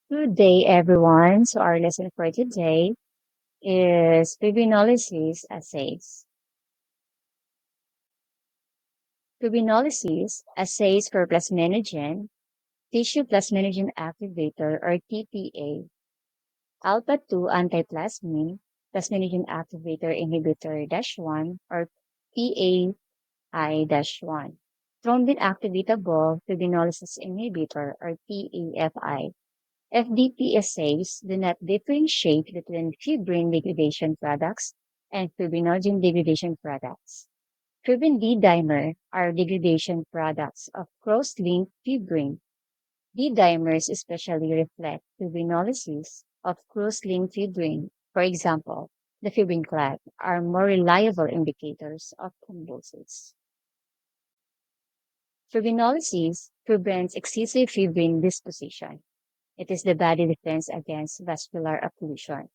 Good day, everyone. So our lesson for today is fibrinolysis assays. Fibrinolysis assays for plasminogen, tissue plasminogen activator or TPA, alpha-2 antiplasmin, plasminogen activator inhibitor-1 or PAI-1, thrombin activatable fibrinolysis inhibitor or TAFI. FDP assays do not differentiate between fibrin degradation products and fibrinogen degradation products. Fibrin D-dimer are degradation products of cross-linked fibrin. D-dimers especially reflect fibrinolysis of cross-linked fibrin. For example, the fibrin clad are more reliable indicators of thrombosis. Fibrinolysis prevents excessive fibrin disposition. It is the body defense against vascular occlusion.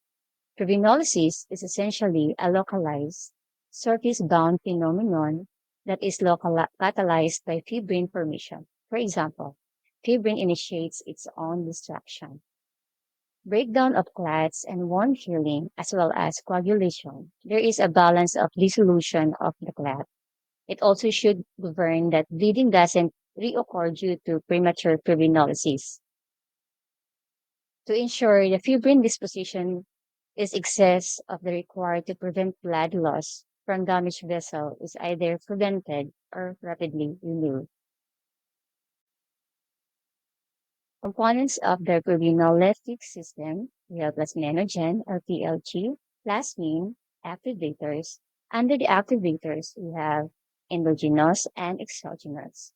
Fibrinolysis is essentially a localized, surface-bound phenomenon that is catalyzed by fibrin formation. For example, fibrin initiates its own destruction. Breakdown of clots and wound healing, as well as coagulation. There is a balance of dissolution of the clot. It also should govern that bleeding doesn't reoccur due to premature fibrinolysis. To ensure the fibrin disposition is excess of the required to prevent blood loss from damaged vessel is either prevented or rapidly removed. Components of the fibrinolytic system, we have plasminogen or PLG, plasmin, activators. Under the activators, we have endogenous and exogenous.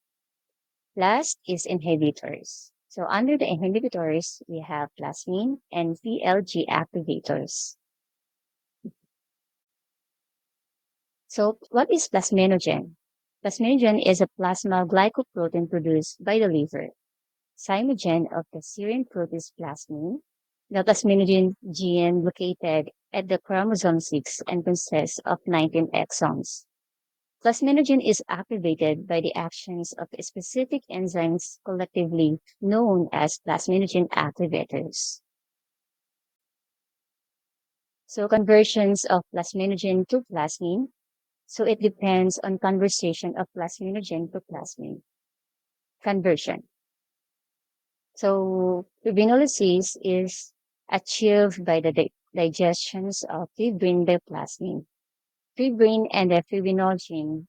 Last is inhibitors. So under the inhibitors, we have plasmin and PLG activators. So what is plasminogen? Plasminogen is a plasma glycoprotein produced by the liver. Zymogen of the serine protease plasmin. The plasminogen gene located at the chromosome 6 and consists of 19 exons. Plasminogen is activated by the actions of specific enzymes collectively known as plasminogen activators. So conversions of plasminogen to plasmin. So it depends on conversion of plasminogen to plasmin. Conversion. So fibrinolysis is achieved by the digestions of fibrin by plasmin. Fibrin and the fibrinogen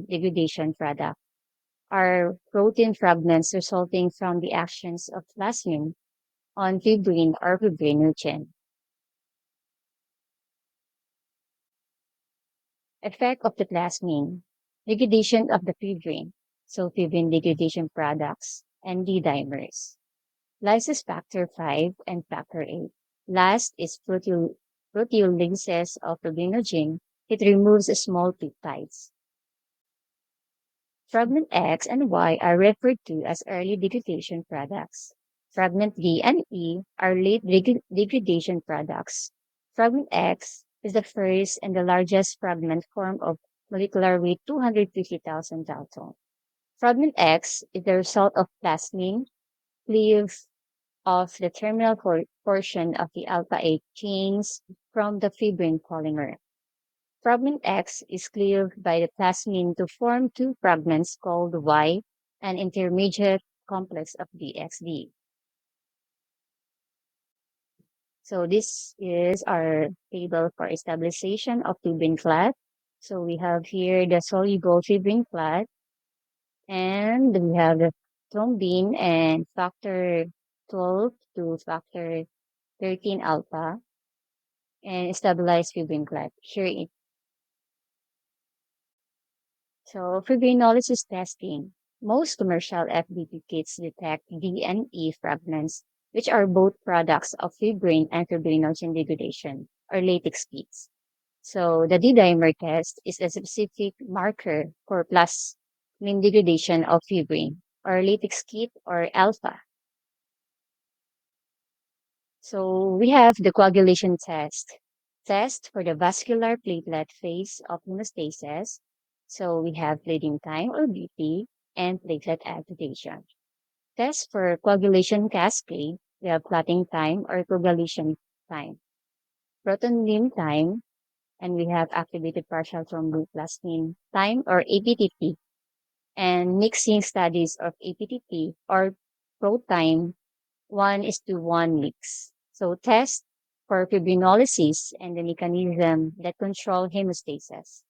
degradation product are protein fragments resulting from the actions of plasmin on fibrin or fibrinogen. Effect of the plasmin, degradation of the fibrin, so fibrin degradation products, and D-dimers. Lysis factor 5 and factor 8. Last is proteolysis of fibrinogen. It removes small peptides. Fragment X and Y are referred to as early degradation products. Fragment D and E are late degradation products. Fragment X is the first and the largest fragment form of molecular weight 250,000 Dalton. Fragment X is the result of plasmin cleave of the terminal portion of the alpha 8 chains from the fibrin polymer. Fragment X is cleaved by the plasmin to form two fragments called Y and intermediate complex of DXD. So this is our table for stabilization of fibrin clad. So we have here the soluble fibrin clad, and we have the thrombin and factor 12 to factor 13 alpha and stabilized fibrin clad. So fibrinolysis testing. Most commercial FDP kits detect D and E fragments, which are both products of fibrin and fibrinogen degradation, or latex kits. So the D-dimer test is a specific marker for plasmin degradation of fibrin, or latex kit, or alpha. So we have the coagulation test for the vascular platelet phase of hemostasis. So we have bleeding time or BP and platelet agitation. Test for coagulation cascade. We have clotting time or coagulation time, proton limb time, and we have activated partial thromboplasmin time or APTT, and mixing studies of APTT or pro time 1:1 mix. So test for fibrinolysis and the mechanism that control hemostasis.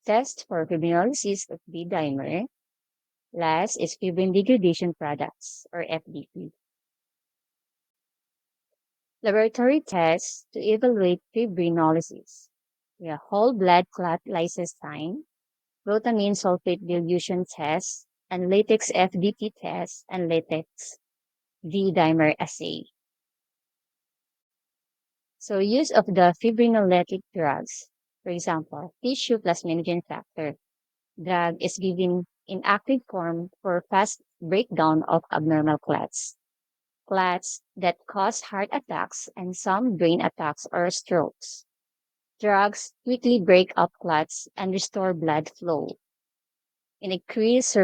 Test for fibrinolysis of B dimer. Last is fibrin degradation products or FDP. Laboratory tests to evaluate fibrinolysis. We have whole blood clot lysis time, glutamine sulfate dilution test, and latex FDP test, and latex D dimer assay. So use of the fibrinolytic drugs. For example, tissue plasminogen factor drug is given in active form for fast breakdown of abnormal clots. Clots that cause heart attacks and some brain attacks or strokes. Drugs quickly break up clots and restore blood flow. It increases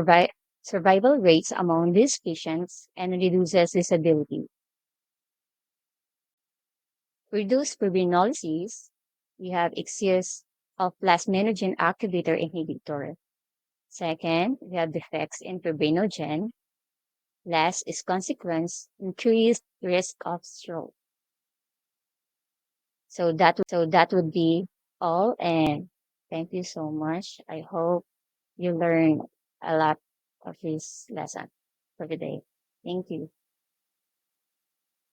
survival rates among these patients and reduces disability. Reduce fibrinolysis. We have excess of plasminogen activator inhibitor. Second, we have defects in fibrinogen. Last is consequence, increased risk of stroke. So that would be all, and thank you so much. I hope you learned a lot of this lesson for today. Thank you.